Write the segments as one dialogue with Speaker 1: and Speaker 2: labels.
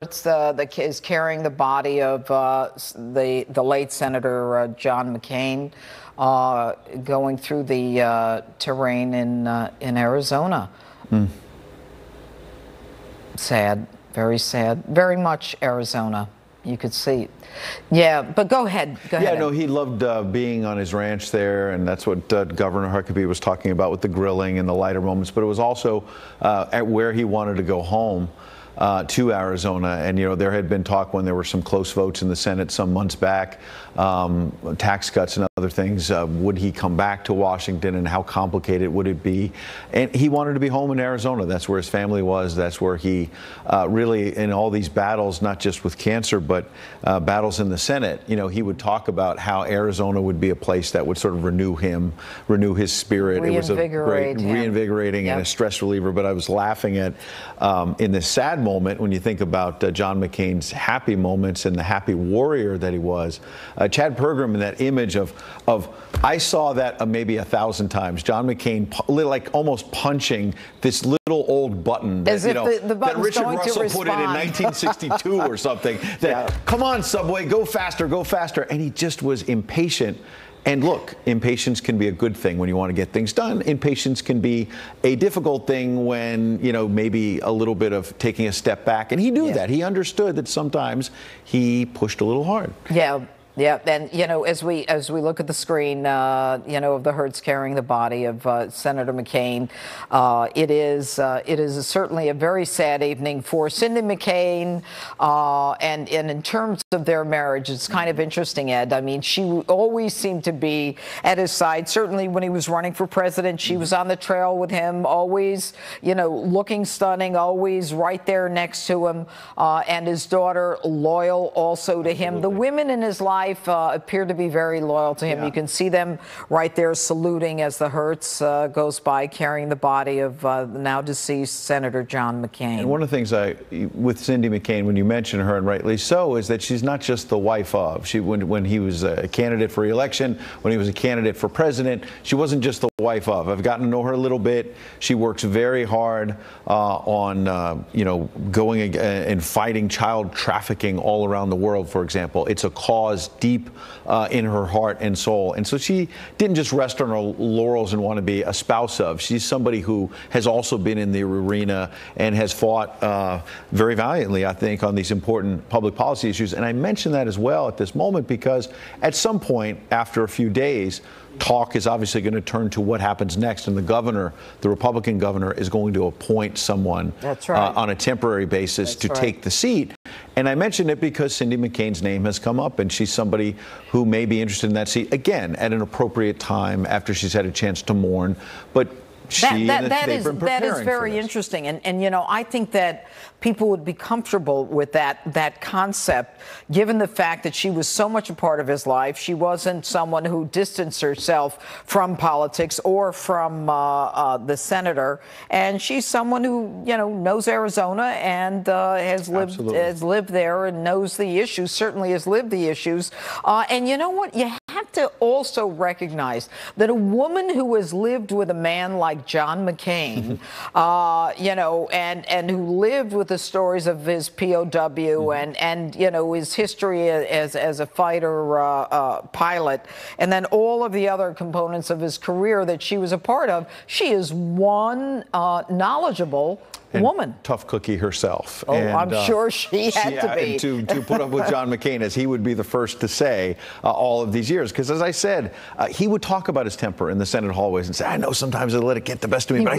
Speaker 1: It's the is carrying the body of the late Senator John McCain going through the terrain in Arizona. Sad, very sad, very much Arizona. You could see. Yeah, but go ahead. Go ahead.
Speaker 2: Yeah, no, he loved being on his ranch there, and that's what Governor Huckabee was talking about with the grilling and the lighter moments. But it was also at where he wanted to go home. To Arizona, and there had been talk when there were some close votes in the Senate some months back, tax cuts and other things. Would he come back to Washington, and how complicated would it be? And he wanted to be home in Arizona. That's where his family was. That's where he really, in all these battles, not just with cancer, but battles in the Senate, he would talk about how Arizona would be a place that would sort of renew him, renew his spirit. It was a great, reinvigorating and a stress reliever. But I was laughing at in this sad moment when you think about John McCain's happy moments and the happy warrior that he was. Chad Pergram, in that image of I saw that maybe 1,000 times. John McCain like almost punching this little old button that, that Richard Russell put in 1962 or something. That, come on, Subway, go faster, go faster. And he just was impatient. And look, impatience can be a good thing when you want to get things done. Impatience can be a difficult thing when, maybe a little bit of taking a step back. And he knew that. He understood that sometimes he pushed a little hard.
Speaker 1: Yeah. Yeah, and as we look at the screen, of the hearse carrying the body of Senator McCain, it is certainly a very sad evening for Cindy McCain, and in terms of their marriage, it's kind of interesting, Ed. I mean, she always seemed to be at his side. Certainly when he was running for president, she was on the trail with him, always, looking stunning, always right there next to him, and his daughter loyal also to him. The women in his life appear to be very loyal to him. You can see them right there saluting as the hearse goes by, carrying the body of the now deceased Senator John McCain.
Speaker 2: And one of the things with Cindy McCain, when you mention her, and rightly so, is that she's not just the wife of. When he was a candidate for re-election, when he was a candidate for president, she wasn't just the wife of. I've gotten to know her a little bit. She works very hard on, going and fighting child trafficking all around the world, for example. It's a cause deep in her heart and soul. And so she didn't just rest on her laurels and want to be a spouse of. She's somebody who has also been in the arena and has fought very valiantly, I think, on these important public policy issues. And I mention that as well at this moment because at some point, after a few days, talk is obviously going to turn to what happens next, and the Republican governor, is going to appoint someone on a temporary basis to take the seat. And I mention it because Cindy McCain's name has come up, and she's somebody who may be interested in that seat, again, at an appropriate time after she's had a chance to mourn. But that
Speaker 1: is very interesting. And I think that people would be comfortable with that concept, given the fact that she was so much a part of his life. She wasn't someone who distanced herself from politics or from the senator. And she's someone who, knows Arizona and has lived there and knows the issues, certainly has lived the issues. And you know what? You have to also recognize that a woman who has lived with a man like John McCain, and who lived with the stories of his POW and his history as a fighter pilot, and then all of the other components of his career that she was a part of, she is one knowledgeable woman.
Speaker 2: Tough cookie herself.
Speaker 1: Oh, and, I'm sure she had to be.
Speaker 2: And to put up with John McCain, as he would be the first to say all of these years. Because as I said, he would talk about his temper in the Senate hallways and say, I know sometimes I let it get the best of me, but I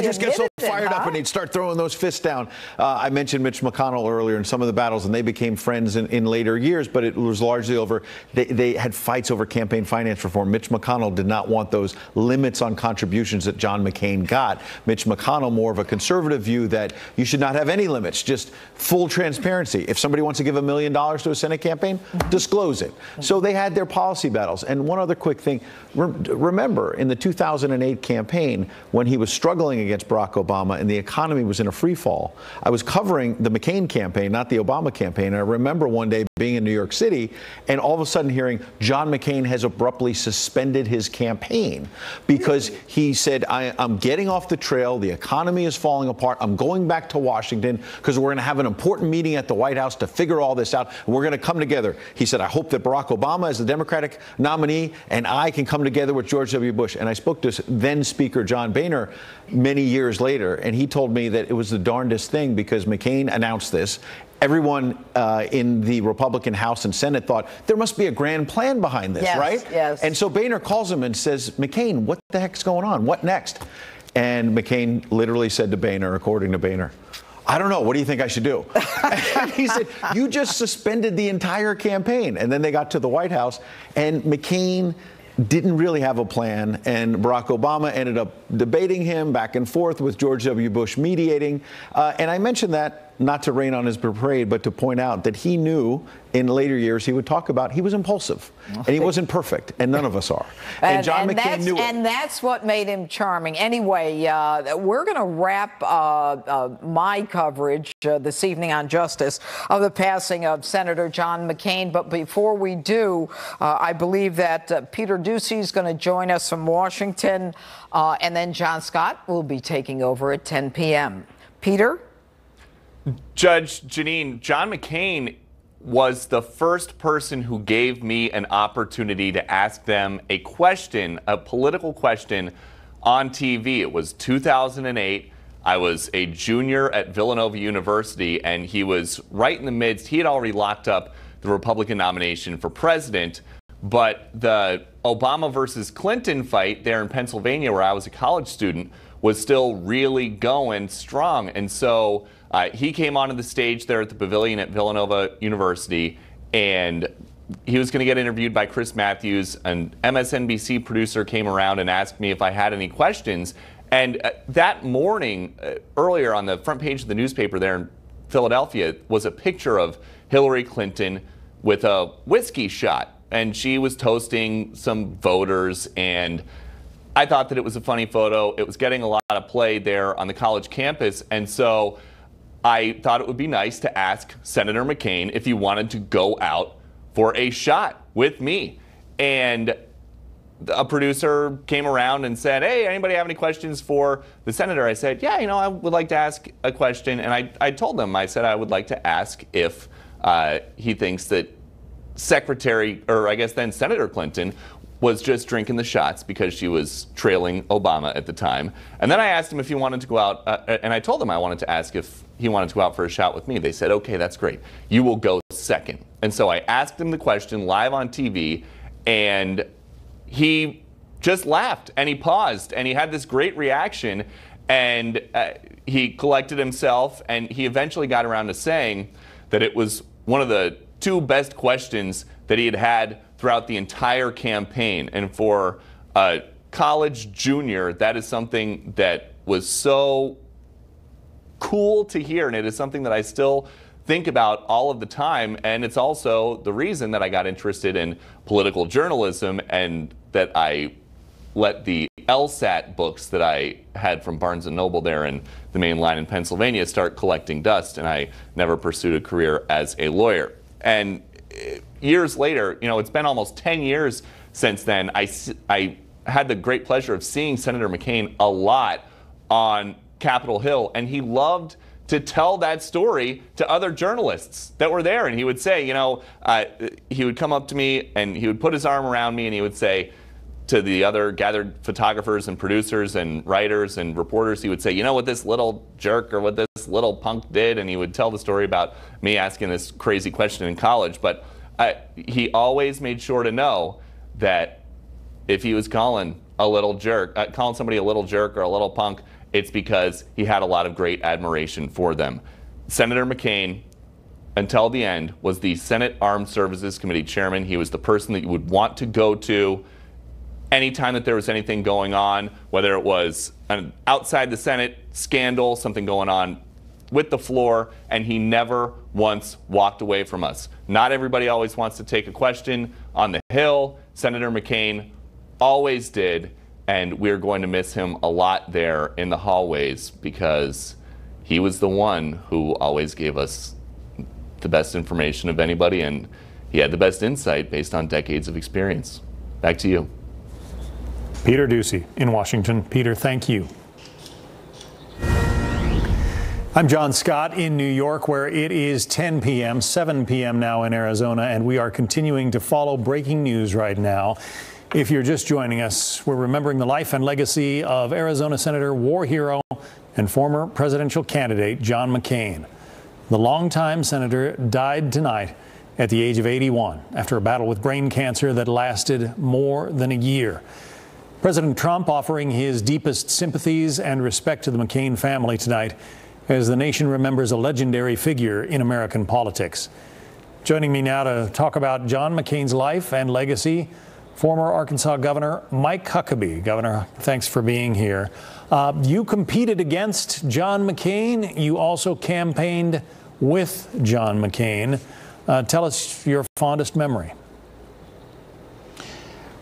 Speaker 2: just get so fired up, and he'd start throwing those fists down. I mentioned Mitch McConnell earlier in some of the battles, and they became friends in later years, but it was largely over, they had fights over campaign finance reform. Mitch McConnell did not want those limits on contributions that John McCain got. Mitch McConnell, more of a conservative view that you should not have any limits, just full transparency. If somebody wants to give $1 million to a Senate campaign, disclose it. So they had their policy battles. And one other quick thing, remember in the 2008 campaign, when he was struggling against Barack Obama, and the economy was in a free fall. I was covering the McCain campaign, not the Obama campaign. And I remember one day being in New York City and all of a sudden hearing John McCain has abruptly suspended his campaign because he said, I'm getting off the trail. The economy is falling apart. I'm going back to Washington because we're going to have an important meeting at the White House to figure all this out. And we're going to come together. He said, I hope that Barack Obama is the Democratic nominee and I can come together with George W. Bush. And I spoke to then Speaker John Boehner many years later, and he told me that it was the darndest thing because McCain announced this. Everyone in the Republican House and Senate thought there must be a grand plan behind this,
Speaker 1: yes,
Speaker 2: right?
Speaker 1: Yes.
Speaker 2: And so Boehner calls him and says, McCain, what the heck's going on? What next? And McCain literally said to Boehner, according to Boehner, I don't know. What do you think I should do? And he said, you just suspended the entire campaign. And then they got to the White House, and McCain didn't really have a plan, and Barack Obama ended up debating him back and forth with George W. Bush mediating. And I mentioned that not to rain on his parade, but to point out that he knew in later years he would talk about he was impulsive and he wasn't perfect, and none of us are. And John McCain knew it.
Speaker 1: And that's what made him charming. Anyway, we're going to wrap my coverage this evening on justice of the passing of Senator John McCain. But before we do, I believe that Peter Doocy is going to join us from Washington, and then John Scott will be taking over at 10 p.m. Peter?
Speaker 3: Judge Janine, John McCain was the first person who gave me an opportunity to ask them a question, a political question, on TV. It was 2008. I was a junior at Villanova University, and he was right in the midst. He had already locked up the Republican nomination for president, but the Obama versus Clinton fight there in Pennsylvania, where I was a college student, was still really going strong. And so he came onto the stage there at the pavilion at Villanova University, and he was going to get interviewed by Chris Matthews. An MSNBC producer came around and asked me if I had any questions. And that morning, earlier on the front page of the newspaper there in Philadelphia, was a picture of Hillary Clinton with a whiskey shot. And she was toasting some voters, and I thought that it was a funny photo. It was getting a lot of play there on the college campus, and so I thought it would be nice to ask Senator McCain if he wanted to go out for a shot with me. And a producer came around and said, hey, anybody have any questions for the senator? I said, yeah, I would like to ask a question. And I told him, I said I would like to ask if he thinks that Secretary, or I guess then Senator Clinton, was just drinking the shots because she was trailing Obama at the time. And then I asked him if he wanted to go out, and I told him I wanted to ask if he wanted to go out for a shot with me. They said, okay, that's great. You will go second. And so I asked him the question live on TV, and he just laughed, and he paused, and he had this great reaction, and he collected himself, and he eventually got around to saying that it was one of the two best questions that he had had throughout the entire campaign. And for a college junior, that is something that was so cool to hear, and it is something that I still think about all of the time. And it's also the reason that I got interested in political journalism, and that I let the LSAT books that I had from Barnes & Noble there in the main line in Pennsylvania start collecting dust, and I never pursued a career as a lawyer. And years later, it's been almost 10 years since then, I had the great pleasure of seeing Senator McCain a lot on Capitol Hill, and he loved to tell that story to other journalists that were there. And he would say, he would come up to me and he would put his arm around me and he would say to the other gathered photographers and producers and writers and reporters, he would say, what this little jerk or what this little punk did? And he would tell the story about me asking this crazy question in college. But he always made sure to know that if he was calling a little jerk, calling somebody a little jerk or a little punk, it's because he had a lot of great admiration for them. Senator McCain, until the end, was the Senate Armed Services Committee chairman. He was the person that you would want to go to anytime that there was anything going on, whether it was an outside the Senate scandal, something going on with the floor, and he never once walked away from us. Not everybody always wants to take a question on the Hill. Senator McCain always did, and we're going to miss him a lot there in the hallways because he was the one who always gave us the best information of anybody, and he had the best insight based on decades of experience. Back to you.
Speaker 4: Peter Doocy in Washington. Peter, thank you. I'm John Scott in New York, where it is 10 p.m., 7 p.m. now in Arizona, and we are continuing to follow breaking news right now. If you're just joining us, we're remembering the life and legacy of Arizona Senator, war hero, and former presidential candidate John McCain. The longtime senator died tonight at the age of 81 after a battle with brain cancer that lasted more than a year. President Trump offering his deepest sympathies and respect to the McCain family tonight as the nation remembers a legendary figure in American politics. Joining me now to talk about John McCain's life and legacy, former Arkansas Governor Mike Huckabee. Governor, thanks for being here. You competed against John McCain. You also campaigned with John McCain. Tell us your fondest memory.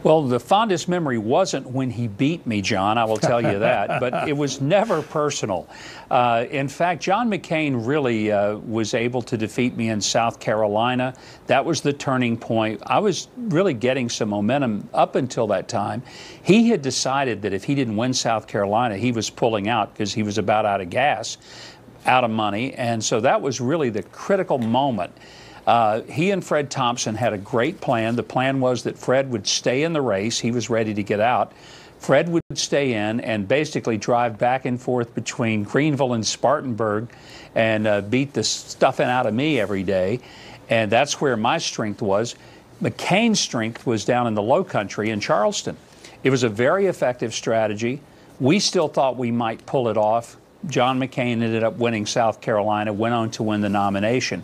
Speaker 5: Well, the fondest memory wasn't when he beat me, John, I will tell you that, but it was never personal. In fact, John McCain really was able to defeat me in South Carolina. That was the turning point. I was really getting some momentum up until that time. He had decided that if he didn't win South Carolina, he was pulling out because he was about out of gas, out of money, and so that was really the critical moment. He and Fred Thompson had a great plan. The plan was that Fred would stay in the race. He was ready to get out. Fred would stay in and basically drive back and forth between Greenville and Spartanburg and beat the stuffing out of me every day. And that's where my strength was. McCain's strength was down in the low country in Charleston. It was a very effective strategy. We still thought we might pull it off. John McCain ended up winning South Carolina, went on to win the nomination.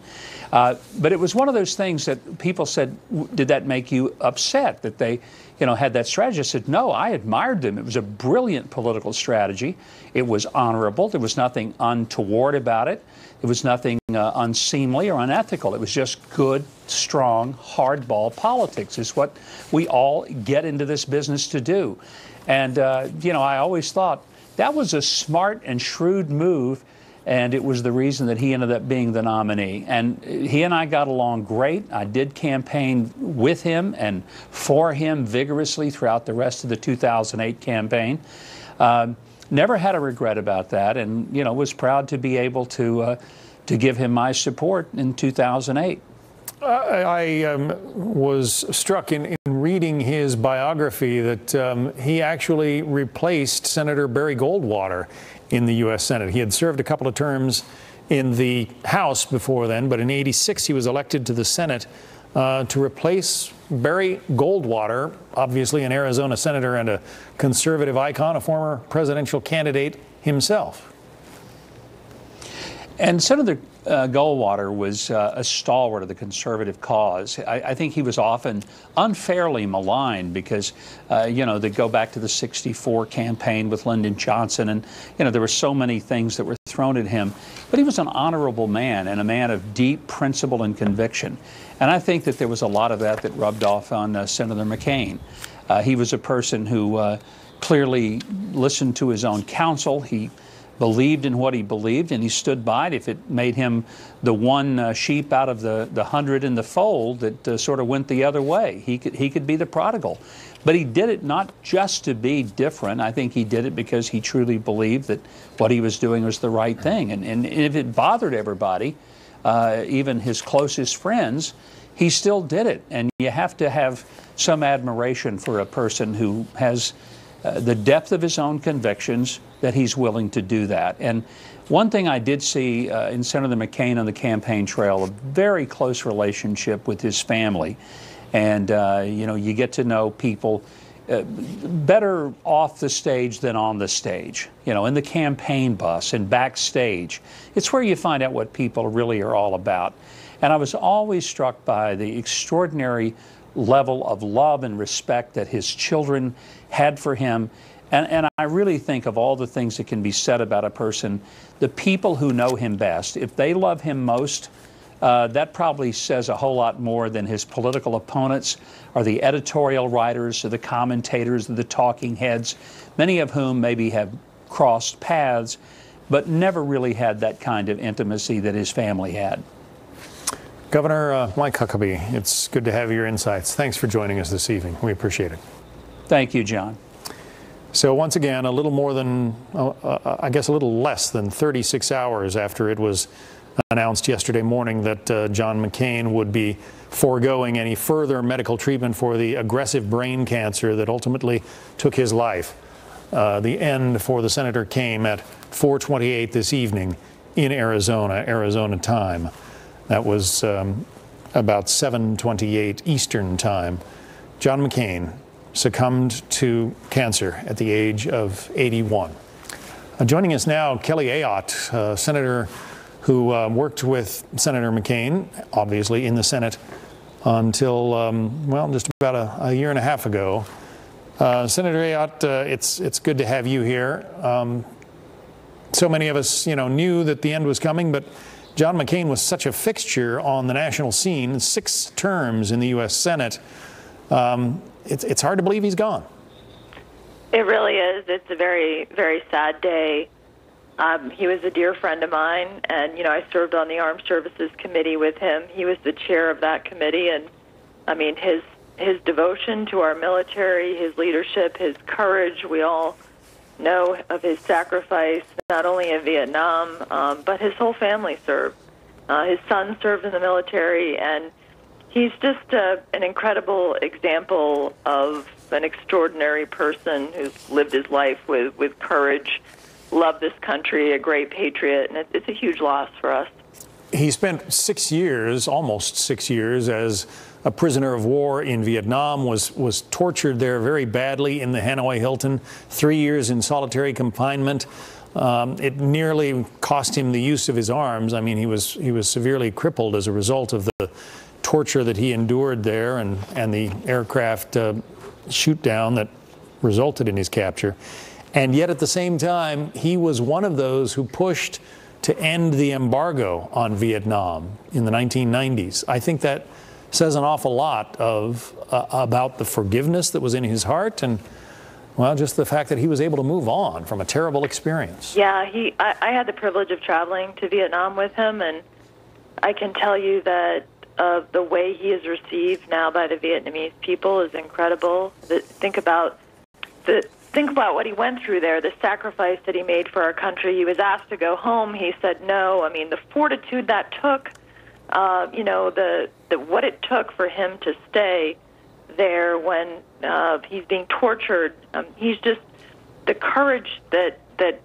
Speaker 5: But it was one of those things that people said, did that make you upset that they, had that strategy? I said, no, I admired them. It was a brilliant political strategy. It was honorable. There was nothing untoward about it. There was nothing unseemly or unethical. It was just good, strong, hardball politics. It's what we all get into this business to do. And, I always thought that was a smart and shrewd move. And it was the reason that he ended up being the nominee. And he and I got along great. I did campaign with him and for him vigorously throughout the rest of the 2008 campaign. Never had a regret about that, and was proud to be able to give him my support in 2008.
Speaker 4: I was struck in reading his biography that he actually replaced Senator Barry Goldwater in the U.S. Senate. He had served a couple of terms in the House before then, but in '86 he was elected to the Senate to replace Barry Goldwater, obviously an Arizona senator and a conservative icon, a former presidential candidate himself. And
Speaker 5: Senator Goldwater was a stalwart of the conservative cause. I think he was often unfairly maligned because, they go back to the '64 campaign with Lyndon Johnson, and, there were so many things that were thrown at him. But he was an honorable man and a man of deep principle and conviction. And I think that there was a lot of that rubbed off on Senator McCain. He was a person who clearly listened to his own counsel. He believed in what he believed, and he stood by it. If it made him the one sheep out of the 100 in the fold that sort of went the other way, he could be the prodigal. But he did it not just to be different. I think he did it because he truly believed that what he was doing was the right thing. And if it bothered everybody, even his closest friends, he still did it. And you have to have some admiration for a person who has the depth of his own convictions, that he's willing to do that. And one thing I did see in Senator McCain on the campaign trail, a very close relationship with his family. And, you get to know people better off the stage than on the stage, in the campaign bus and backstage. It's where you find out what people really are all about. And I was always struck by the extraordinary level of love and respect that his children had for him. And I really think of all the things that can be said about a person, the people who know him best, if they love him most, That probably says a whole lot more than his political opponents or the editorial writers or the commentators or the talking heads, many of whom maybe have crossed paths, but never really had that kind of intimacy that his family had.
Speaker 4: Governor Mike Huckabee, it's good to have your insights. Thanks for joining us this evening. We appreciate it.
Speaker 5: Thank you, John.
Speaker 4: So once again, a little more than, I guess a little less than 36 hours after it was announced yesterday morning that John McCain would be foregoing any further medical treatment for the aggressive brain cancer that ultimately took his life. The end for the senator came at 4:28 this evening in Arizona time. That was about 7:28 Eastern time. John McCain succumbed to cancer at the age of 81. Joining us now, Kelly Ayotte, senator who worked with Senator McCain, obviously in the Senate, until, well, just about a year and a half ago. Senator Ayotte, it's good to have you here. So many of us, knew that the end was coming, but John McCain was such a fixture on the national scene, 6 terms in the U.S. Senate. It's hard to believe he's gone.
Speaker 6: It really is. It's a very, very sad day. He was a dear friend of mine, and, I served on the Armed Services Committee with him. He was the chair of that committee, and, I mean, his devotion to our military, his leadership, his courage, we all know of his sacrifice, not only in Vietnam, but his whole family served. His son served in the military, and he's just an incredible example of an extraordinary person who's lived his life with courage, loved this country, a great patriot, and it's a huge loss for us.
Speaker 4: He spent 6 years, almost 6 years, as a prisoner of war in Vietnam, was tortured there very badly in the Hanoi Hilton, 3 years in solitary confinement. It nearly cost him the use of his arms. I mean, he was severely crippled as a result of the torture that he endured there and the aircraft shoot down that resulted in his capture. And yet at the same time, he was one of those who pushed to end the embargo on Vietnam in the 1990s. I think that says an awful lot about the forgiveness that was in his heart and, well, just the fact that he was able to move on from a terrible experience.
Speaker 6: Yeah, I had the privilege of traveling to Vietnam with him, and I can tell you that the way he is received now by the Vietnamese people is incredible. Think about what he went through there, the sacrifice that he made for our country. He was asked to go home. He said no. I mean, the fortitude that took, what it took for him to stay there when he's being tortured. He's just, the courage that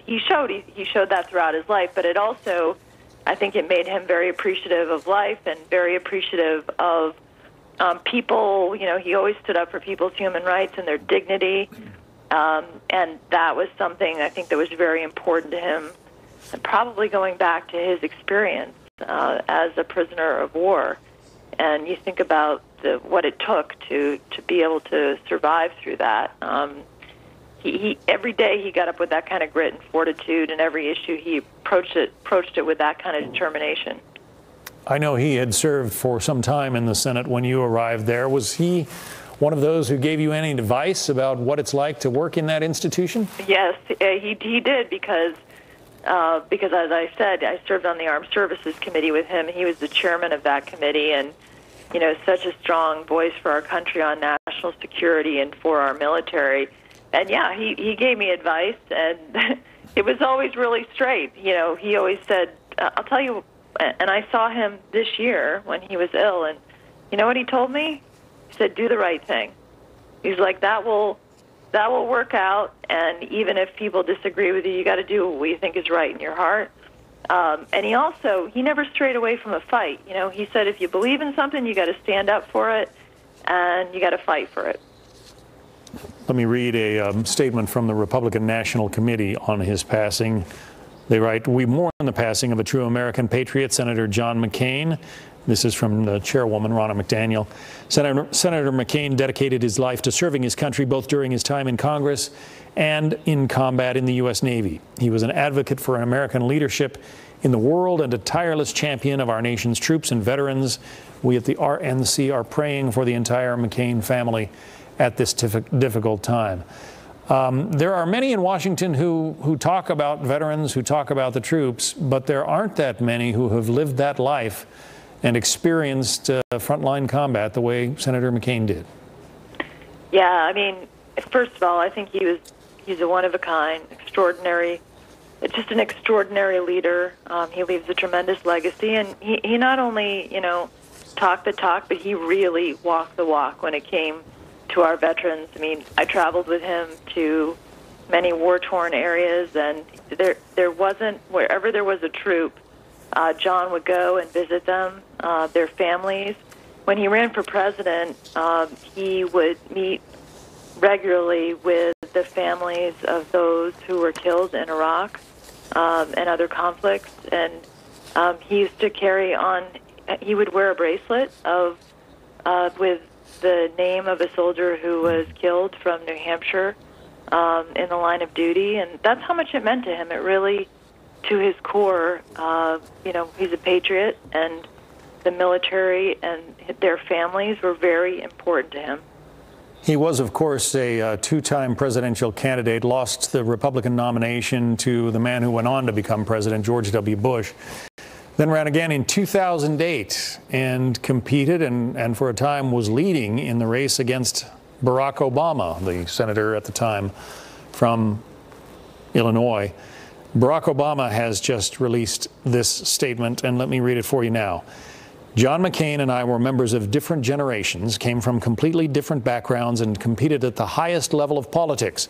Speaker 6: he showed, he showed that throughout his life, but it also, I think it made him very appreciative of life and very appreciative of people. He always stood up for people's human rights and their dignity. And that was something I think that was very important to him, and probably going back to his experience as a prisoner of war. And you think about what it took to be able to survive through that. He every day he got up with that kind of grit and fortitude, and every issue he approached it with that kind of determination.
Speaker 4: I know he had served for some time in the Senate when you arrived there. Was he one of those who gave you any advice about what it's like to work in that institution?
Speaker 6: Yes, he did, because as I said, I served on the Armed Services Committee with him. He was the chairman of that committee, and such a strong voice for our country on national security and for our military. And yeah, he gave me advice, and it was always really straight. He always said, I'll tell you, and I saw him this year when he was ill, and you know what he told me? He said, do the right thing. He's like, that will work out, and even if people disagree with you, you got to do what you think is right in your heart. And he never strayed away from a fight. He said, if you believe in something, you got to stand up for it, and you got to fight for it.
Speaker 4: Let me read a statement from the Republican National Committee on his passing. They write, "We mourn the passing of a true American patriot, Senator John McCain." This is from the chairwoman, Ronna McDaniel. Senator McCain dedicated his life to serving his country both during his time in Congress and in combat in the U.S. Navy. He was an advocate for American leadership in the world and a tireless champion of our nation's troops and veterans. We at the RNC are praying for the entire McCain family at this difficult time. There are many in Washington who talk about veterans, who talk about the troops, but there aren't that many who have lived that life and experienced frontline combat the way Senator McCain did.
Speaker 6: Yeah, I mean, first of all, I think he's a one-of-a-kind, extraordinary, just an extraordinary leader. He leaves a tremendous legacy, and he not only, talked the talk, but he really walked the walk when it came to our veterans. I mean, I traveled with him to many war-torn areas, and there wasn't, wherever there was a troop, John would go and visit them, their families. When he ran for president, he would meet regularly with the families of those who were killed in Iraq and other conflicts. And he used to carry on, he would wear a bracelet with the name of a soldier who was killed from New Hampshire in the line of duty. And that's how much it meant to him. It really, to his core, he's a patriot, and the military and their families were very important to him.
Speaker 4: He was, of course, a two-time presidential candidate, lost the Republican nomination to the man who went on to become president, George W. Bush, then ran again in 2008 and competed and for a time was leading in the race against Barack Obama, the senator at the time from Illinois. Barack Obama has just released this statement, and let me read it for you now. John McCain and I were members of different generations, came from completely different backgrounds, and competed at the highest level of politics.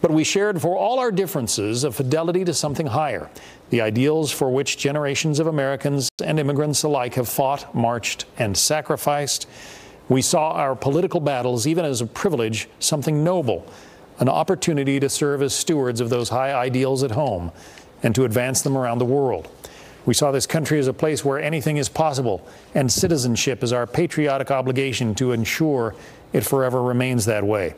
Speaker 4: But we shared, for all our differences, a fidelity to something higher, the ideals for which generations of Americans and immigrants alike have fought, marched, and sacrificed. We saw our political battles, even as a privilege, something noble, an opportunity to serve as stewards of those high ideals at home and to advance them around the world. We saw this country as a place where anything is possible, and citizenship is our patriotic obligation to ensure it forever remains that way.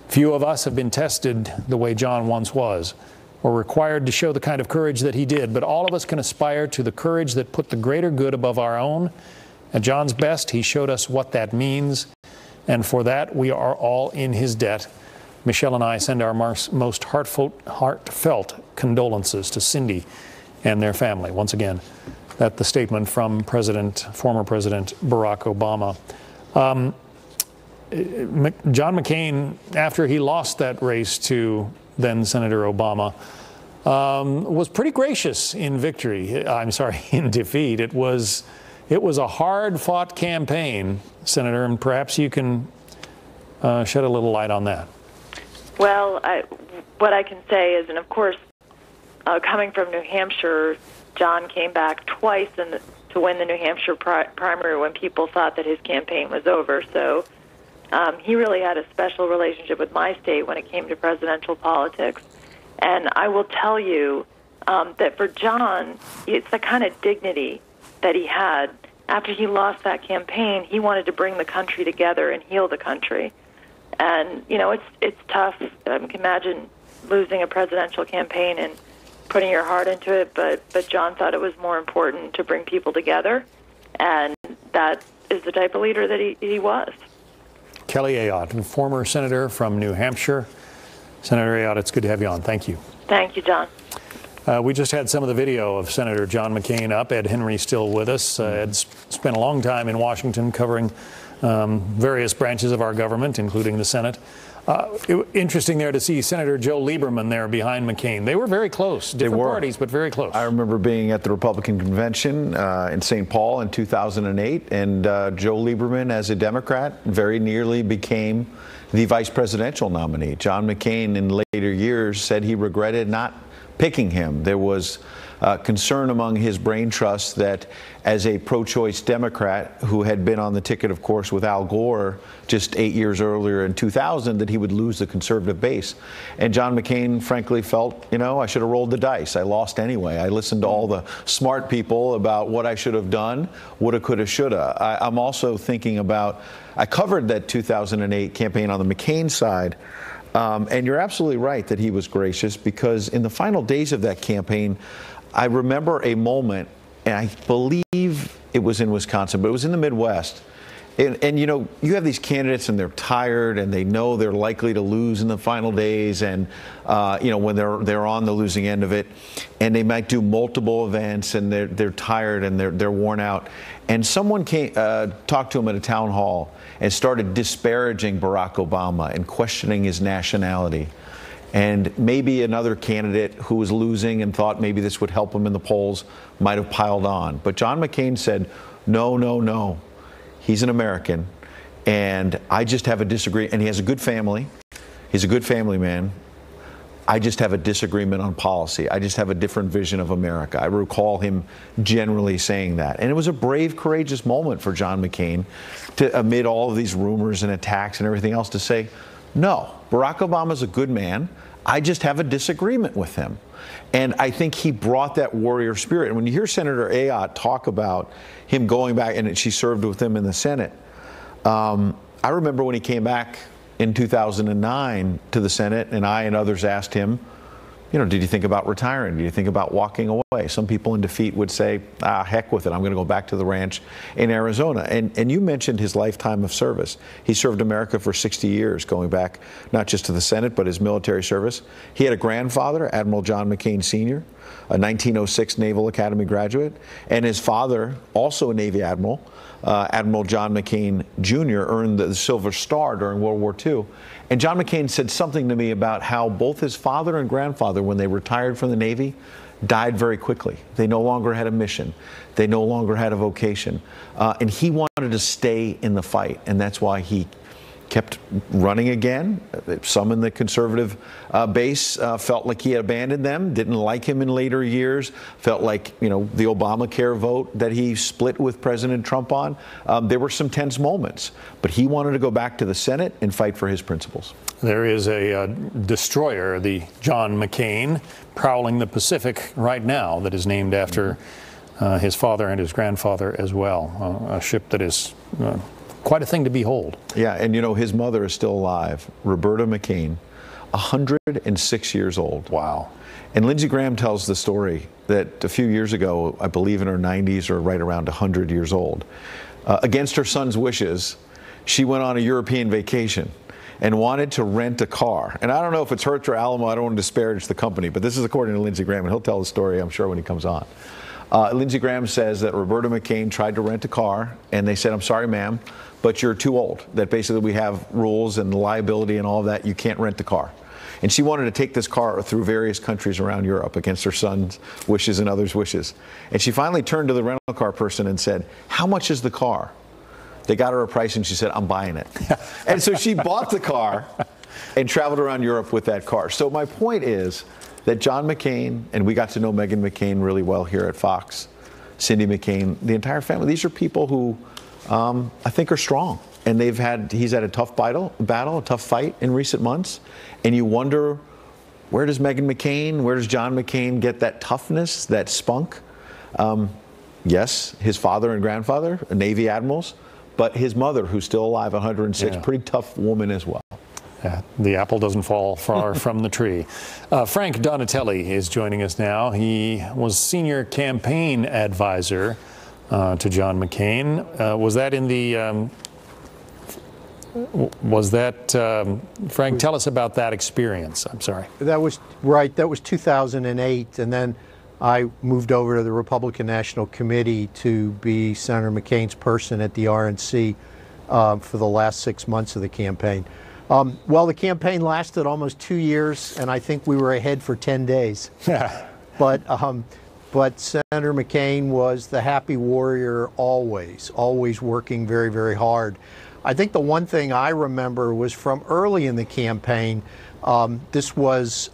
Speaker 4: Few of us have been tested the way John once was, or required to show the kind of courage that he did, but all of us can aspire to the courage that put the greater good above our own. At John's best, he showed us what that means, and for that we are all in his debt. Michelle and I send our most heartfelt condolences to Cindy and their family. Once again, that's the statement from former President Barack Obama. John McCain, after he lost that race to then Senator Obama, was pretty gracious in victory. In defeat. It was a hard-fought campaign, Senator, and perhaps you can shed a little light on that.
Speaker 6: Well, what I can say is, and of course, coming from New Hampshire, John came back twice to win the New Hampshire primary when people thought that his campaign was over. So he really had a special relationship with my state when it came to presidential politics. And I will tell you that for John, it's the kind of dignity that he had. After he lost that campaign, he wanted to bring the country together and heal the country. And, it's tough. I can imagine losing a presidential campaign and putting your heart into it, but John thought it was more important to bring people together, and that is the type of leader that he was.
Speaker 4: Kelly Ayotte, former senator from New Hampshire. Senator Ayotte, it's good to have you on. Thank you.
Speaker 6: Thank you, John.
Speaker 4: We just had some of the video of Senator John McCain up. Ed Henry's still with us. Ed's spent a long time in Washington covering various branches of our government, including the Senate. Interesting there to see Senator Joe Lieberman there behind McCain. They were very close, different parties, but very close.
Speaker 2: I remember being at the Republican convention in St. Paul in 2008, and Joe Lieberman, as a Democrat, very nearly became the vice presidential nominee. John McCain, in later years, said he regretted not picking him. There was concern among his brain trust that as a pro-choice Democrat who had been on the ticket, of course, with Al Gore just 8 years earlier in 2000, that he would lose the conservative base. And John McCain, frankly, felt, I should have rolled the dice. I lost anyway. I listened to all the smart people about what I should have done, woulda, coulda, shoulda. I'm also thinking about, I covered that 2008 campaign on the McCain side. And you're absolutely right that he was gracious, because in the final days of that campaign, I remember a moment, and I believe it was in Wisconsin, but it was in the Midwest. And you know, you have these candidates and they're tired and they know they're likely to lose in the final days, and you know, when they're on the losing end of it, and they might do multiple events and they're tired and they're worn out. And someone came talked to him at a town hall and started disparaging Barack Obama and questioning his nationality. And maybe another candidate who was losing and thought maybe this would help him in the polls might have piled on. But John McCain said, no, no, no. He's an American, and I just have a disagreement. And he has a good family. He's a good family man. I just have a disagreement on policy. I just have a different vision of America. I recall him generally saying that. And it was a brave, courageous moment for John McCain to, amid all of these rumors and attacks and everything else, to say, no, Barack Obama's a good man. I just have a disagreement with him. And I think he brought that warrior spirit. And when you hear Senator Ayotte talk about him going back, and she served with him in the Senate, I remember when he came back in 2009 to the Senate, and I and others asked him, you know, did you think about retiring? Did you think about walking away? Some people in defeat would say, heck with it. I'm going to go back to the ranch in Arizona. And you mentioned his lifetime of service. He served America for 60 years, going back not just to the Senate, but his military service. He had a grandfather, Admiral John McCain Sr., a 1906 Naval Academy graduate, and his father, also a Navy admiral, Admiral John McCain Jr., earned the Silver Star during World War II. And John McCain said something to me about how both his father and grandfather, when they retired from the Navy, died very quickly. They no longer had a mission. They no longer had a vocation. And he wanted to stay in the fight, and that's why he kept running again. Some in the conservative base felt like he had abandoned them, didn't like him in later years, felt like, you know, the Obamacare vote that he split with President Trump on. There were some tense moments, but he wanted to go back to the Senate and fight for his principles.
Speaker 4: There is a destroyer, the John McCain, prowling the Pacific right now that is named after his father and his grandfather as well. A ship that is quite a thing to behold.
Speaker 2: Yeah, and you know, his mother is still alive, Roberta McCain, 106 years old.
Speaker 4: Wow.
Speaker 2: And Lindsey Graham tells the story that a few years ago, I believe in her 90s or right around 100 years old, against her son's wishes, she went on a European vacation and wanted to rent a car. And I don't know if it's Hertz or Alamo, I don't want to disparage the company, but this is according to Lindsey Graham, and he'll tell the story, I'm sure, when he comes on. Lindsey Graham says that Roberta McCain tried to rent a car, and they said, I'm sorry, ma'am, but you're too old. That basically we have rules and liability and all of that. You can't rent the car. And she wanted to take this car through various countries around Europe against her son's wishes and others' wishes. And she finally turned to the rental car person and said, how much is the car? They got her a price, and she said, I'm buying it. And so she bought the car and traveled around Europe with that car. So my point is that John McCain, and we got to know Meghan McCain really well here at Fox, Cindy McCain, the entire family, these are people who I think are strong. And he's had a tough battle, a tough fight in recent months. And you wonder, where does Meghan McCain, where does John McCain get that toughness, that spunk? Yes, his father and grandfather, Navy admirals, but his mother, who's still alive, 106, pretty tough woman as well.
Speaker 4: The apple doesn't fall far from the tree. Frank Donatelli is joining us now. He was senior campaign advisor to John McCain. Was that in the, Frank, tell us about that experience. I'm sorry.
Speaker 7: That was right. That was 2008. And then I moved over to the Republican National Committee to be Senator McCain's person at the RNC for the last 6 months of the campaign. Well, the campaign lasted almost 2 years, and I think we were ahead for 10 days. But Senator McCain was the happy warrior always working very, very hard. I think the one thing I remember was from early in the campaign. This was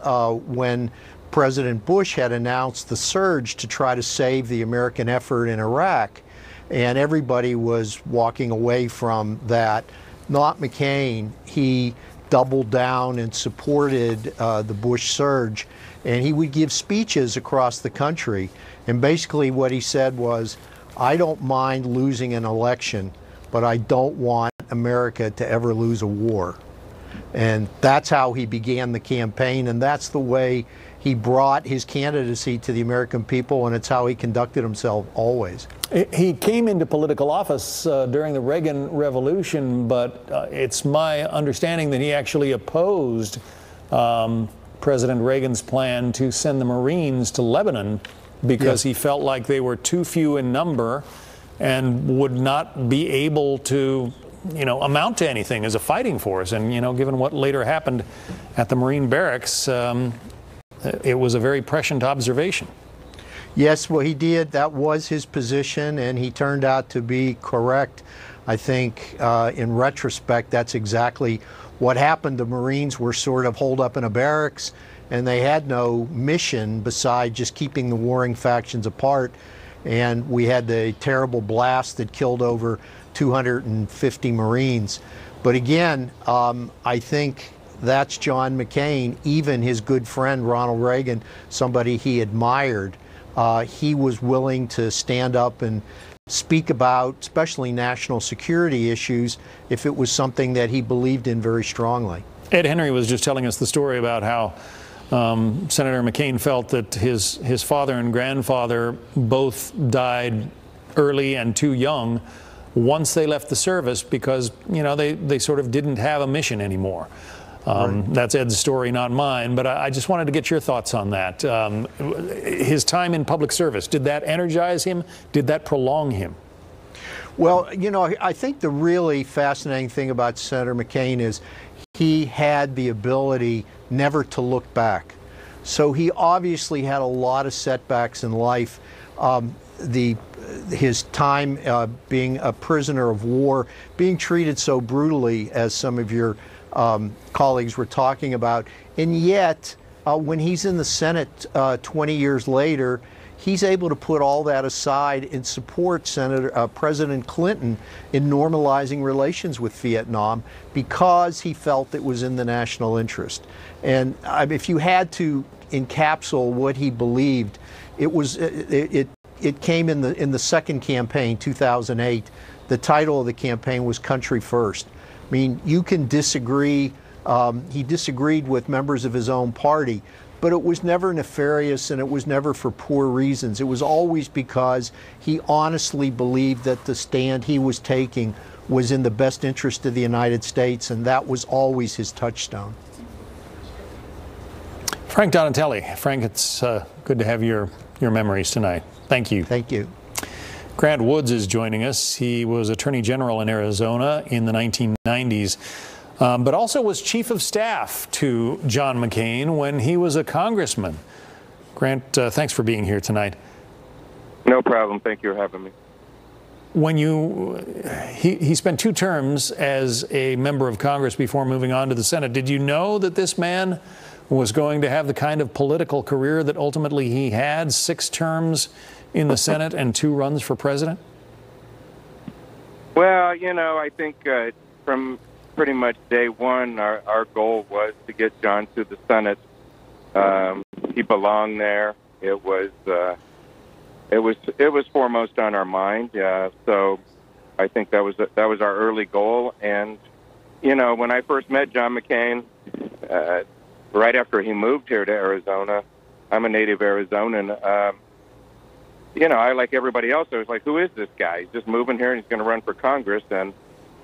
Speaker 7: when President Bush had announced the surge to try to save the American effort in Iraq, and everybody was walking away from that. Not McCain. He doubled down and supported the Bush surge, and he would give speeches across the country. And basically what he said was, I don't mind losing an election, but I don't want America to ever lose a war. And that's how he began the campaign, and that's the way he he brought his candidacy to the American people, and it's how he conducted himself always.
Speaker 4: He came into political office during the Reagan Revolution, but it's my understanding that he actually opposed President Reagan's plan to send the Marines to Lebanon because he felt like they were too few in number and would not be able to, amount to anything as a fighting force. And, given what later happened at the Marine barracks, it was a very prescient observation.
Speaker 7: Yes, well, he did. That was his position, and he turned out to be correct. I think in retrospect, that's exactly what happened. The Marines were sort of holed up in a barracks, and they had no mission besides just keeping the warring factions apart. And we had the terrible blast that killed over 250 Marines. But again, I think that's John McCain, even his good friend Ronald Reagan, somebody he admired. He was willing to stand up and speak about, especially national security issues, if it was something that he believed in very strongly.
Speaker 4: Ed Henry was just telling us the story about how Senator McCain felt that his father and grandfather both died early and too young once they left the service because, they sort of didn't have a mission anymore. That's Ed's story, not mine, but I just wanted to get your thoughts on that. His time in public service, did that energize him? Did that prolong him?
Speaker 7: Well, I think the really fascinating thing about Senator McCain is he had the ability never to look back. So he obviously had a lot of setbacks in life. His time being a prisoner of war, being treated so brutally, as some of your colleagues were talking about, and yet when he's in the Senate 20 years later, he's able to put all that aside and support President Clinton in normalizing relations with Vietnam because he felt it was in the national interest. And if you had to encapsulate what he believed, it came in the second campaign, 2008. The title of the campaign was Country First. I mean, you can disagree. He disagreed with members of his own party, but it was never nefarious and it was never for poor reasons. It was always because he honestly believed that the stand he was taking was in the best interest of the United States, and that was always his touchstone.
Speaker 4: Frank Donatelli. Frank, it's good to have your memories tonight. Thank you.
Speaker 7: Thank you.
Speaker 4: Grant Woods is joining us. He was Attorney General in Arizona in the 1990s, but also was Chief of Staff to John McCain when he was a congressman. Grant, thanks for being here tonight.
Speaker 8: No problem. Thank you for having me.
Speaker 4: When he spent 2 terms as a member of Congress before moving on to the Senate. Did you know that this man was going to have the kind of political career that ultimately he had? 6 terms in the Senate and 2 runs for president?
Speaker 8: Well, I think from pretty much day one, our goal was to get John to the Senate. He belonged there. It was foremost on our mind. So I think that was our early goal. And when I first met John McCain, right after he moved here to Arizona, I'm a native Arizonan. I, like everybody else, I was like, who is this guy? He's just moving here and he's going to run for Congress. And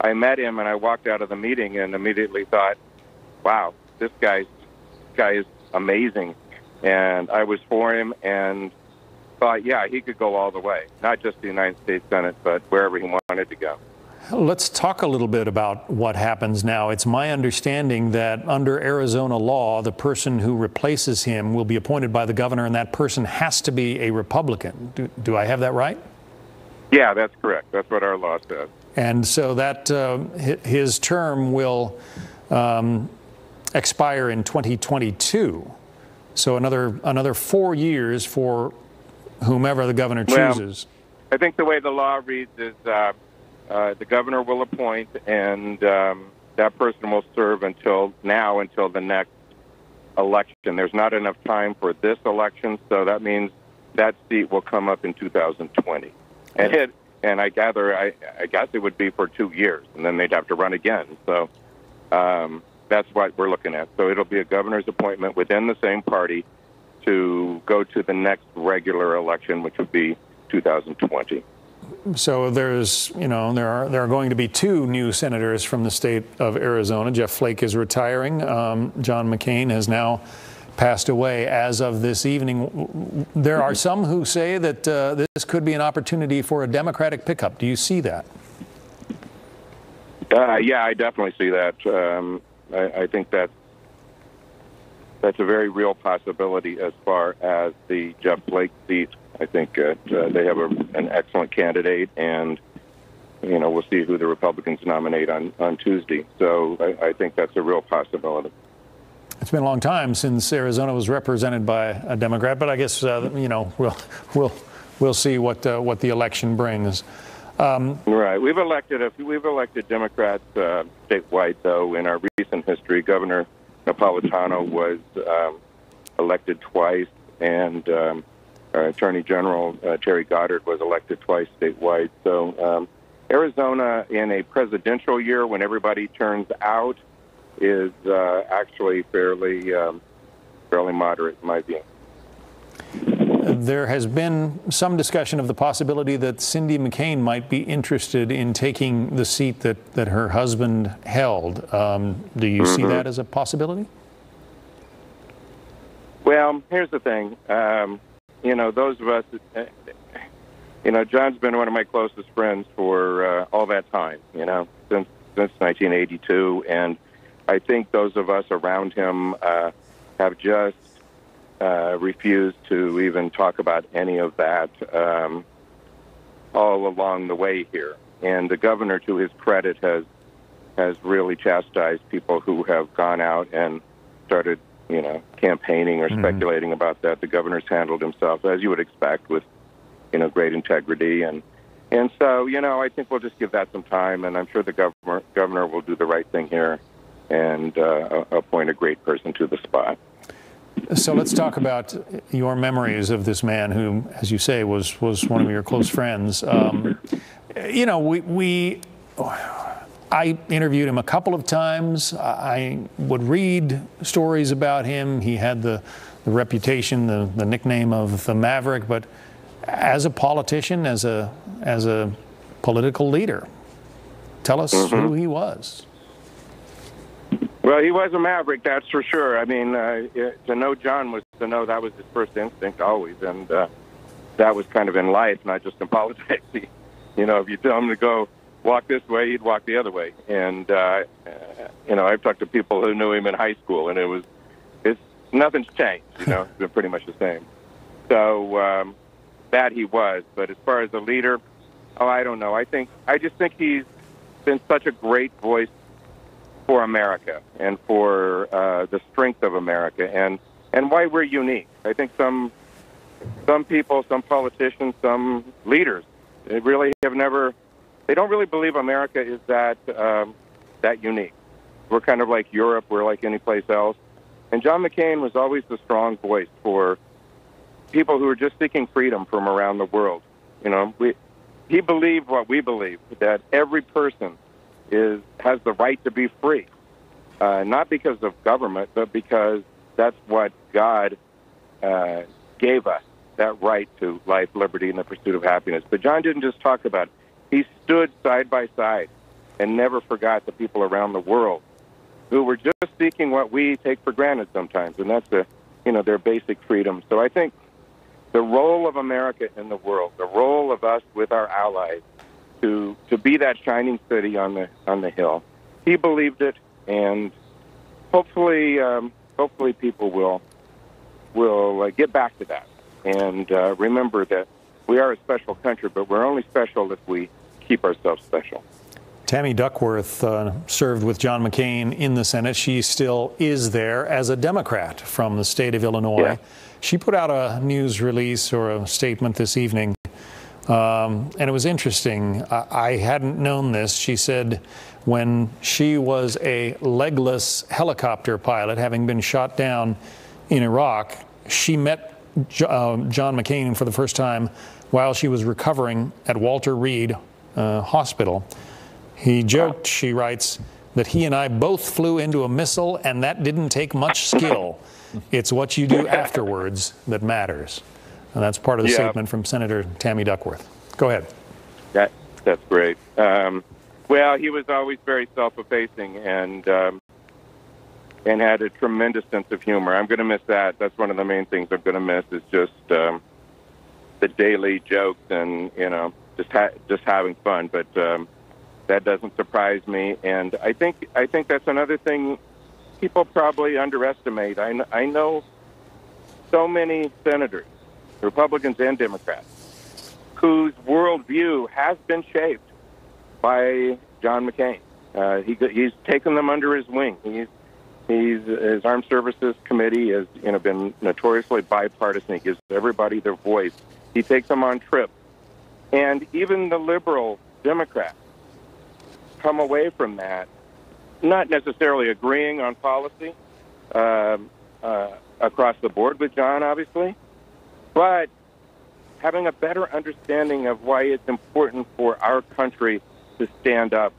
Speaker 8: I met him and I walked out of the meeting and immediately thought, wow, this guy is amazing. And I was for him and thought, yeah, he could go all the way, not just the United States Senate, but wherever he wanted to go.
Speaker 4: Let's talk a little bit about what happens now. It's my understanding that under Arizona law, the person who replaces him will be appointed by the governor, and that person has to be a Republican. Do I have that right?
Speaker 8: Yeah, that's correct. That's what our law says.
Speaker 4: And so that his term will expire in 2022. So another 4 years for whomever the governor chooses.
Speaker 8: Well, I think the way the law reads is the governor will appoint, and that person will serve until the next election. There's not enough time for this election, so that means that seat will come up in 2020. And I gather, I guess it would be for 2 years, and then they'd have to run again. So that's what we're looking at. So it'll be a governor's appointment within the same party to go to the next regular election, which would be 2020.
Speaker 4: So there's, there are going to be 2 new senators from the state of Arizona. Jeff Flake is retiring. John McCain has now passed away as of this evening. There are some who say that this could be an opportunity for a Democratic pickup. Do you see that?
Speaker 8: Yeah, I definitely see that. I think that's a very real possibility as far as the Jeff Flake seat. I think they have an excellent candidate, and we'll see who the Republicans nominate on Tuesday. So I think that's a real possibility.
Speaker 4: It's been a long time since Arizona was represented by a Democrat, but I guess we'll see what the election brings.
Speaker 8: Right. We've elected Democrats statewide, though. In our recent history, Governor Napolitano was elected twice, and Attorney General Terry Goddard was elected twice statewide. So Arizona, in a presidential year when everybody turns out, is actually fairly moderate in my view.
Speaker 4: There has been some discussion of the possibility that Cindy McCain might be interested in taking the seat that her husband held. Do you see that as a possibility?
Speaker 8: Well, here's the thing. Those of us, John's been one of my closest friends for all that time, since 1982. And I think those of us around him have just refused to even talk about any of that all along the way here. And the governor, to his credit, has really chastised people who have gone out and started, campaigning or speculating about that. The governor's handled himself, as you would expect, with, great integrity. And so, I think we'll just give that some time, and I'm sure the governor will do the right thing here and appoint a great person to the spot.
Speaker 4: So let's talk about your memories of this man who, as you say, was one of your close friends. I interviewed him a couple of times. I would read stories about him. He had the reputation, the nickname of the Maverick. But as a politician, as a political leader, tell us who he was.
Speaker 8: Well, he was a maverick, that's for sure. I mean, to know John was to know that was his first instinct always, and that was kind of in life, not just in politics. If you tell him to go walk this way, he'd walk the other way. And I've talked to people who knew him in high school, and nothing's changed. It's been pretty much the same. So that he was, but as far as a leader, I don't know. I just think he's been such a great voice for America and for the strength of America and why we're unique. I think some people, some politicians, some leaders, they don't really believe America is that unique. We're kind of like Europe. We're like any place else. And John McCain was always the strong voice for people who are just seeking freedom from around the world. He believed what we believe, that every person has the right to be free, not because of government, but because that's what God gave us, that right to life, liberty, and the pursuit of happiness. But John didn't just talk about it. He stood side by side and never forgot the people around the world who were just seeking what we take for granted sometimes, and that's their basic freedom. So I think the role of America in the world, the role of us with our allies, to be that shining city on the hill. He believed it, and hopefully people will get back to that and remember that we are a special country, but we're only special if we keep ourselves special.
Speaker 4: Tammy Duckworth served with John McCain in the Senate. She still is there as a Democrat from the state of Illinois. Yeah. She put out a news release or a statement this evening. And it was interesting. I hadn't known this. She said when she was a legless helicopter pilot, having been shot down in Iraq, she met John McCain for the first time while she was recovering at Walter Reed Hospital. He joked, she writes, that he and I both flew into a missile, and that didn't take much skill. It's what you do afterwards that matters. And that's part of the statement from Senator Tammy Duckworth. Go ahead.
Speaker 8: That's great. Well, he was always very self-effacing and had a tremendous sense of humor. I'm going to miss that. That's one of the main things I'm going to miss is just the daily jokes and, just having fun. But that doesn't surprise me. And I think that's another thing people probably underestimate. I know so many senators, Republicans and Democrats, whose worldview has been shaped by John McCain. He's taken them under his wing. His Armed Services Committee has been notoriously bipartisan. He gives everybody their voice. He takes them on trips. And even the liberal Democrats come away from that, not necessarily agreeing on policy across the board with John, obviously, but having a better understanding of why it's important for our country to stand up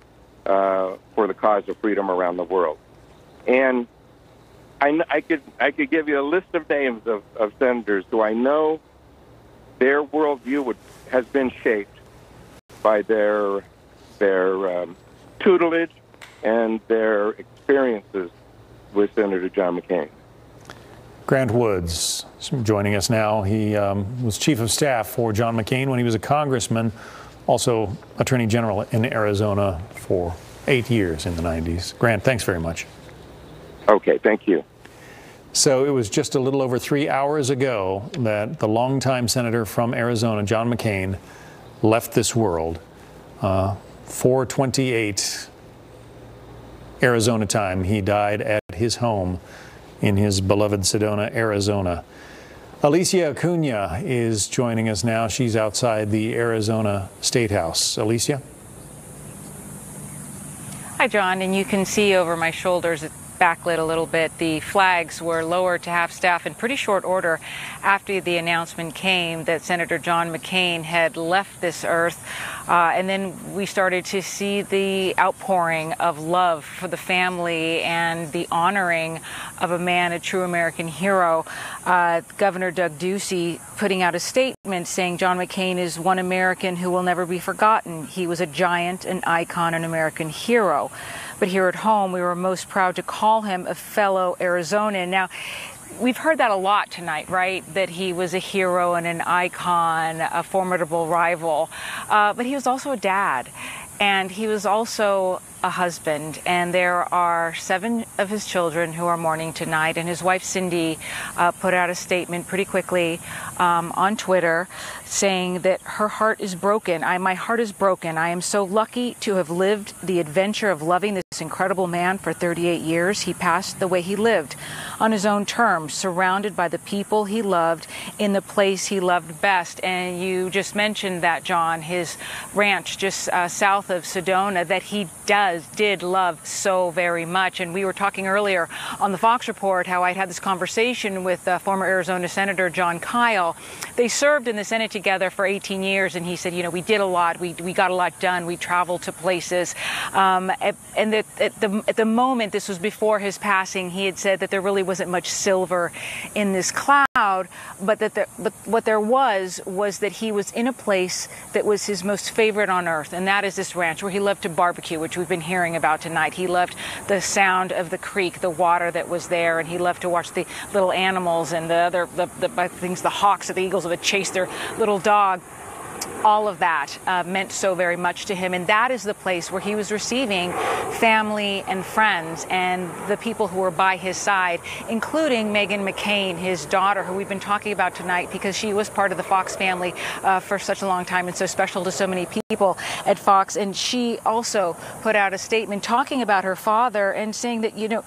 Speaker 8: for the cause of freedom around the world. And I could give you a list of names of senators who I know their worldview has been shaped by their tutelage and their experiences with Senator John McCain.
Speaker 4: Grant Woods joining us now. He was chief of staff for John McCain when he was a congressman, also attorney general in Arizona for 8 years in the 90s. Grant, thanks very much.
Speaker 8: Okay, thank you.
Speaker 4: So it was just a little over 3 hours ago that the longtime senator from Arizona, John McCain, left this world. 4:28 Arizona time, he died at his home in his beloved Sedona, Arizona. Alicia Acuna is joining us now. She's outside the Arizona State House. Alicia?
Speaker 9: Hi, John, and you can see over my shoulders, it's backlit a little bit. The flags were lowered to half staff in pretty short order after the announcement came that Senator John McCain had left this earth. And then we started to see the outpouring of love for the family and the honoring of a man, a true American hero. Governor Doug Ducey putting out a statement saying John McCain is one American who will never be forgotten. He was a giant, an icon, an American hero. But here at home, we were most proud to call him a fellow Arizonan. Now, we've heard that a lot tonight, right? That he was a hero and an icon, a formidable rival. But he was also a dad, and he was also a husband. And there are 7 of his children who are mourning tonight. And his wife, Cindy, put out a statement pretty quickly on Twitter saying that her heart is broken. My heart is broken. I am so lucky to have lived the adventure of loving this incredible man for 38 years. He passed the way he lived, on his own terms, surrounded by the people he loved in the place he loved best. And you just mentioned that, John, his ranch just south of Sedona that he did love so very much. And we were talking earlier on the Fox Report how I'd had this conversation with former Arizona Senator Jon Kyl. They served in the Senate together for 18 years, and he said, we did a lot. We got a lot done. We traveled to places. And at the moment, this was before his passing, he had said that there really wasn't much silver in this cloud, but what there was that he was in a place that was his most favorite on earth, and that is this ranch where he loved to barbecue, which we've been hearing about tonight. He loved the sound of the creek, the water that was there, and he loved to watch the little animals and the things, the hawks or the eagles that would chase their little dog. All of that meant so very much to him, and that is the place where he was receiving family and friends and the people who were by his side, including Meghan McCain, his daughter, who we've been talking about tonight because she was part of the Fox family for such a long time and so special to so many people at Fox. And she also put out a statement talking about her father and saying that,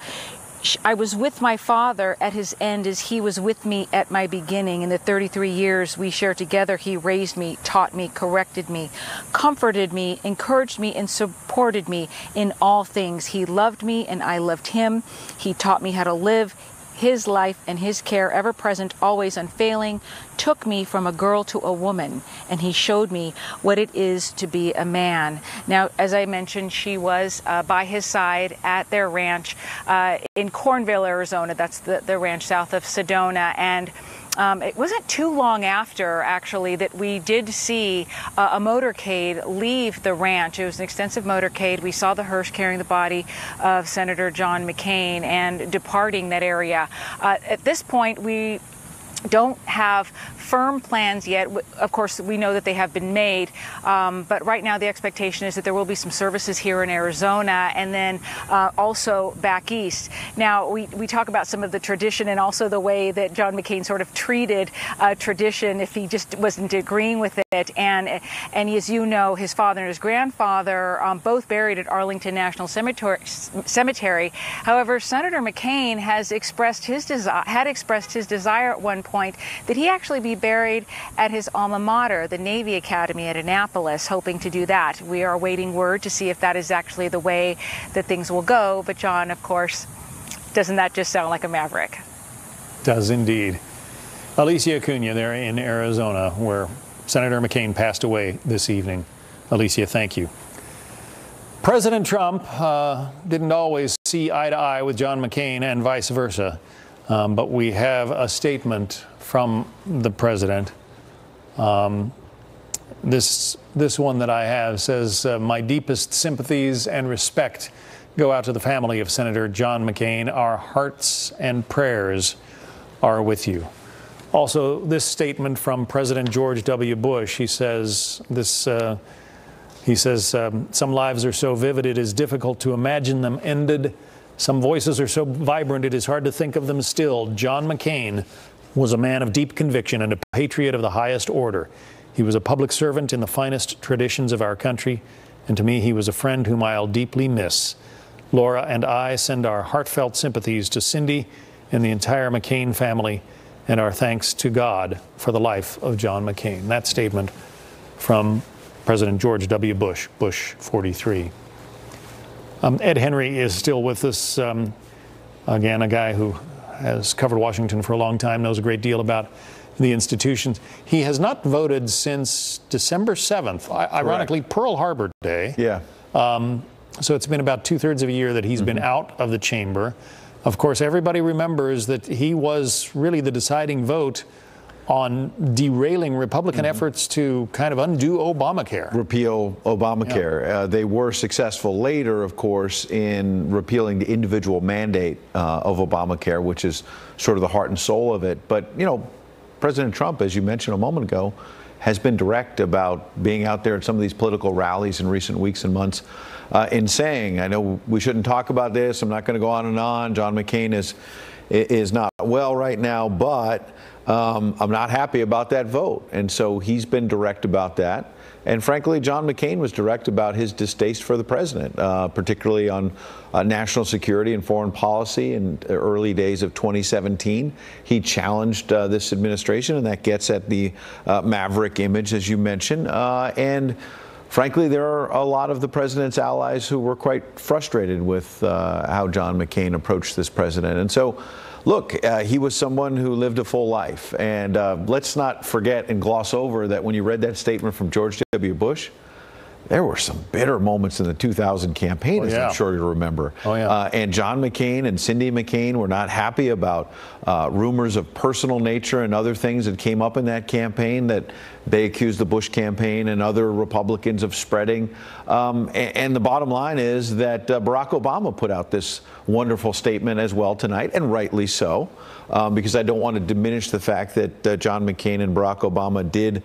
Speaker 9: I was with my father at his end as he was with me at my beginning. In the 33 years we shared together, he raised me, taught me, corrected me, comforted me, encouraged me, and supported me in all things. He loved me and I loved him. He taught me how to live. his life and his care, ever present, always unfailing, took me from a girl to a woman, and he showed me what it is to be a man. Now, as I mentioned, she was by his side at their ranch in Cornville, Arizona. That's the ranch south of Sedona. And it wasn't too long after, actually, that we did see a motorcade leave the ranch. It was an extensive motorcade. We saw the hearse carrying the body of Senator John McCain and departing that area. At this point, we don't have firm plans yet. Of course, we know that they have been made, but right now the expectation is that there will be some services here in Arizona and then also back east. Now, we talk about some of the tradition and also the way that John McCain sort of treated tradition if he just wasn't agreeing with it. And as you know, his father and his grandfather both buried at Arlington National Cemetery. However, Senator McCain has expressed his desire at one point that he actually be buried at his alma mater, the Navy Academy at Annapolis, hoping to do that. We are awaiting word to see if that is actually the way that things will go. But John, of course, doesn't that just sound like a maverick?
Speaker 4: Does indeed. Alicia Acuna there in Arizona, where Senator McCain passed away this evening. Alicia, thank you. President Trump didn't always see eye to eye with John McCain and vice versa. But we have a statement from the president. This one that I have says, my deepest sympathies and respect go out to the family of Senator John McCain. Our hearts and prayers are with you. Also, this statement from President George W. Bush. He says, some lives are so vivid it is difficult to imagine them ended. Some voices are so vibrant it is hard to think of them still. John McCain was a man of deep conviction and a patriot of the highest order. He was a public servant in the finest traditions of our country, and to me he was a friend whom I'll deeply miss. Laura and I send our heartfelt sympathies to Cindy and the entire McCain family, and our thanks to God for the life of John McCain. That statement from President George W. Bush, Bush 43. Ed Henry is still with us. Again, a guy who has covered Washington for a long time, knows a great deal about the institutions. He has not voted since December 7th, ironically, Pearl Harbor Day.
Speaker 2: Yeah.
Speaker 4: So it's been about 2/3 of a year that he's been out of the chamber. Of course, everybody remembers that he was really the deciding vote on derailing Republican efforts to kind of undo Obamacare.
Speaker 2: Repeal Obamacare.
Speaker 4: Yeah.
Speaker 2: They were successful later, of course, in repealing the individual mandate of Obamacare, which is sort of the heart and soul of it. But, you know, President Trump, as you mentioned a moment ago, has been direct about being out there at some of these political rallies in recent weeks and months in saying, I know we shouldn't talk about this, I'm not going to go on and on, John McCain is not well right now, but I'm not happy about that vote. And so he's been direct about that. And frankly, John McCain was direct about his distaste for the president, particularly on national security and foreign policy in the early days of 2017. He challenged this administration, and that gets at the maverick image, as you mentioned. And frankly, there are a lot of the president's allies who were quite frustrated with how John McCain approached this president. And so, look, he was someone who lived a full life. And let's not forget and gloss over that when you read that statement from George W. Bush, there were some bitter moments in the 2000 campaign, as I'm sure you remember. And John McCain and Cindy McCain were not happy about rumors of personal nature and other things that came up in that campaign that they accused the Bush campaign and other Republicans of spreading. And the bottom line is that Barack Obama put out this wonderful statement as well tonight, and rightly so, because I don't want to diminish the fact that John McCain and Barack Obama did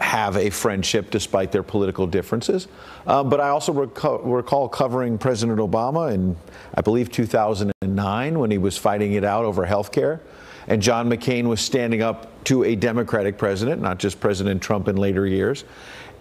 Speaker 2: have a friendship despite their political differences. But I also recall covering President Obama in, I believe, 2009 when he was fighting it out over health care. And John McCain was standing up to a Democratic president, not just President Trump in later years.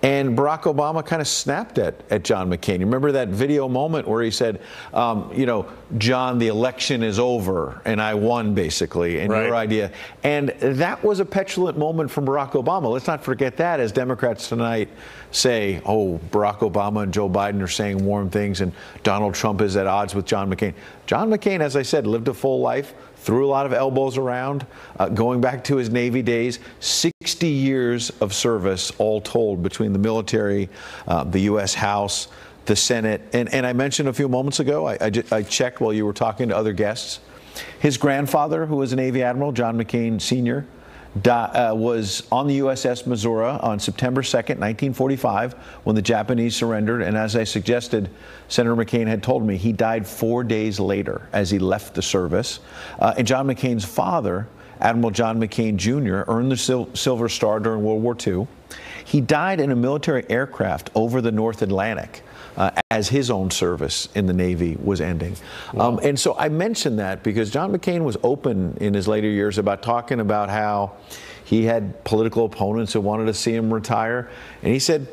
Speaker 2: And Barack Obama kind of snapped at John McCain. You remember that video moment where he said, you know, John, the election is over and I won, basically, and your idea. And that was a petulant moment from Barack Obama. Let's not forget that, as Democrats tonight say, oh, Barack Obama and Joe Biden are saying warm things and Donald Trump is at odds with John McCain. John McCain, as I said, lived a full life, threw a lot of elbows around, going back to his Navy days, 60 years of service all told between the military, the U.S. House, the Senate. And I mentioned a few moments ago, I checked while you were talking to other guests, his grandfather, who was a Navy Admiral, John McCain Sr., was on the USS Missouri on September 2nd, 1945, when the Japanese surrendered. And as I suggested, Senator McCain had told me he died 4 days later as he left the service. And John McCain's father, Admiral John McCain Jr., earned the Silver Star during World War II. He died in a military aircraft over the North Atlantic as his own service in the Navy was ending. Wow. And so I mentioned that because John McCain was open in his later years about talking about how he had political opponents that wanted to see him retire. And he said,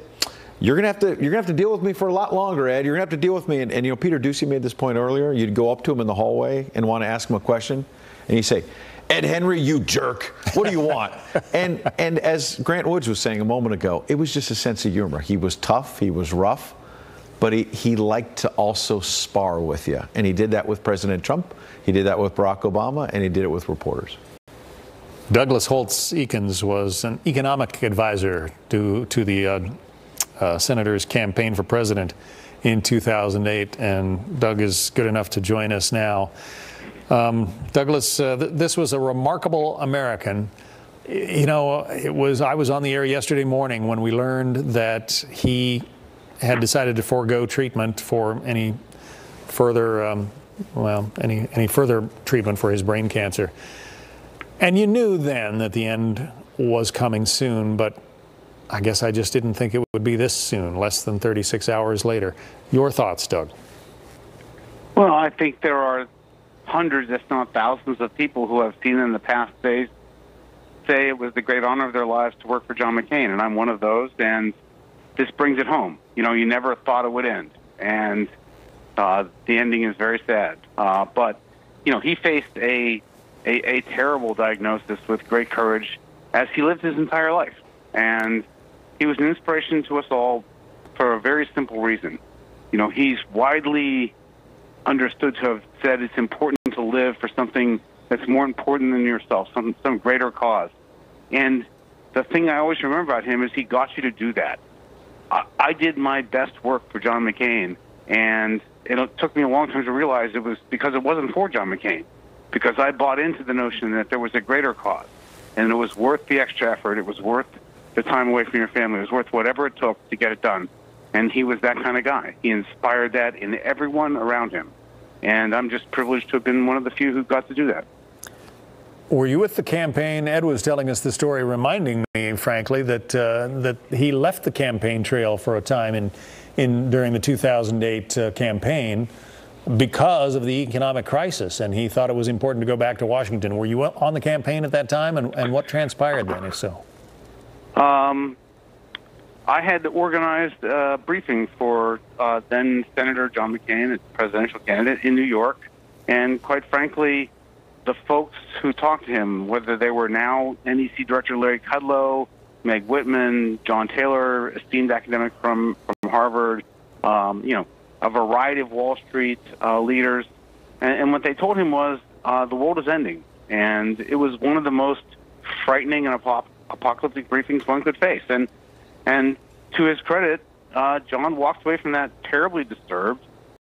Speaker 2: you're gonna have to deal with me for a lot longer, Ed. You're gonna have to deal with me. And you know, Peter Doocy made this point earlier. You'd go up to him in the hallway and want to ask him a question, and he'd say, Ed Henry, you jerk. What do you want? and as Grant Woods was saying a moment ago, it was just a sense of humor. He was tough, he was rough, but he liked to also spar with you. And he did that with President Trump, he did that with Barack Obama, and he did it with reporters.
Speaker 4: Douglas Holtz-Eakins was an economic advisor to the senator's campaign for president in 2008, and Doug is good enough to join us now. Douglas, this was a remarkable American. You know, I was on the air yesterday morning when we learned that he had decided to forego treatment for any further, any further treatment for his brain cancer. And you knew then that the end was coming soon, but I guess I just didn't think it would be this soon, less than 36 hours later. Your thoughts, Doug?
Speaker 10: Well, I think there are hundreds, if not thousands, of people who have seen in the past days say it was the great honor of their lives to work for John McCain, and I'm one of those, and this brings it home. You know, you never thought it would end, and the ending is very sad. But, you know, he faced a terrible diagnosis with great courage as he lived his entire life, and he was an inspiration to us all for a very simple reason. You know, he's widely understood to have said it's important to live for something that's more important than yourself, some greater cause. And the thing I always remember about him is he got you to do that. I did my best work for John McCain, and it took me a long time to realize it was because it wasn't for John McCain, because I bought into the notion that there was a greater cause, and it was worth the extra effort, it was worth the time away from your family, it was worth whatever it took to get it done. And he was that kind of guy. He inspired that in everyone around him. And I'm just privileged to have been one of the few who got to do that.
Speaker 4: Were you with the campaign? Ed was telling us the story, reminding me, frankly, that he left the campaign trail for a time during the 2008 campaign because of the economic crisis, and he thought it was important to go back to Washington. Were you on the campaign at that time, and what transpired then, if so?
Speaker 10: I had organized a briefing for then Senator John McCain, a presidential candidate in New York, and quite frankly, the folks who talked to him, whether they were now NEC Director Larry Kudlow, Meg Whitman, John Taylor, esteemed academic from Harvard, you know, a variety of Wall Street leaders, and what they told him was the world is ending, and it was one of the most frightening and apocalyptic briefings one could face. And to his credit, John walked away from that terribly disturbed,